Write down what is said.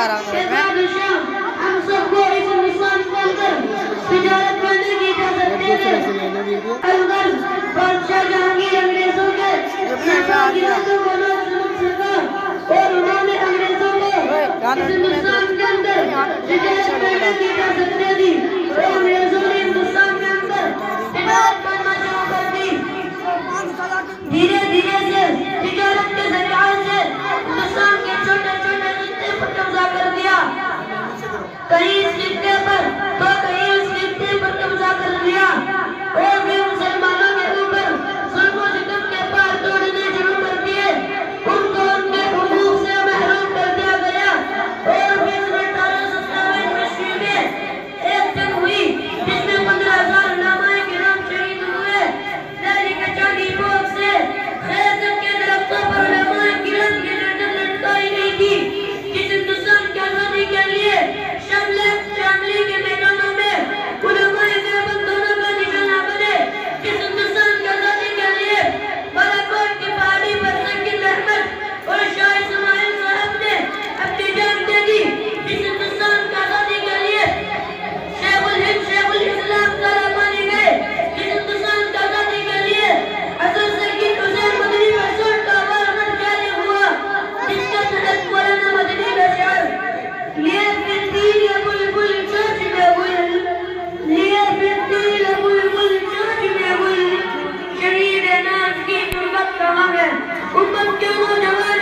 आ रहा हूँ हम सबको इस मिसाल को अंदर तिजारत करने की इजाजत दे दे। अलगर बादशाह जहांगीर अंग्रेजों के और उन्होंने अंग्रेजों को इस हिंदुस्तान के अंदर तिजारत करने की इजाजत दे दी। और अंग्रेजों ने हिंदुस्तान के अंदर तिजारत करना शुरू कर दी। धीरे धीरे से तिजारत के जरिए से हिंदुस्तान के छोटे छोटे खित्ते पर कब्जा कर दिया। कहीं इस खित्ते पर तो कहीं उस खित्ते पर कब्जा कर लिया और वे मुसलमानों के ऊपर जुल्म सितम के पार तोड़ने शुरू कर दिए। उनको उनके हुकूक से महरूम कर दिया गया। और फिर 1857 ईस्वी में एक जंग हुई जिसमें 15,000 उलमाए किराम शहीद हुए। दिल्ली के चांदी चौक से खैबर के दरख्तों पर उलमाए किराम की गर्दन लटकाई गई थी। इस हिंदुस्तान की आजादी के लिए शामली के मैदानों में उलमाए देवबंद दोनों का निशाना बने। इस हिंदुस्तान की आजादी के लिए बालाकोट की पहाड़ी पर शकील अहमद और शाह इस्माइल साहब ने अपनी जान दे दी। इस हिंदुस्तान की आजादी के लिए शेखुल हिंद शेखुल इस्लाम कालापानी गए। इस हिंदुस्तान की आजादी के लिए हजरत सैयद हुसैन मदनी मशहूर का वारमन जारी हुआ जिसका तहत मौलाना मदनी का शार लिए फिरती है बुलबुल चोंच में बुल, लिए फिरती है बुलबुल चोंच में बुल, शरीर नाज की गुर्बत कहाँ है उम्मत के नौजवान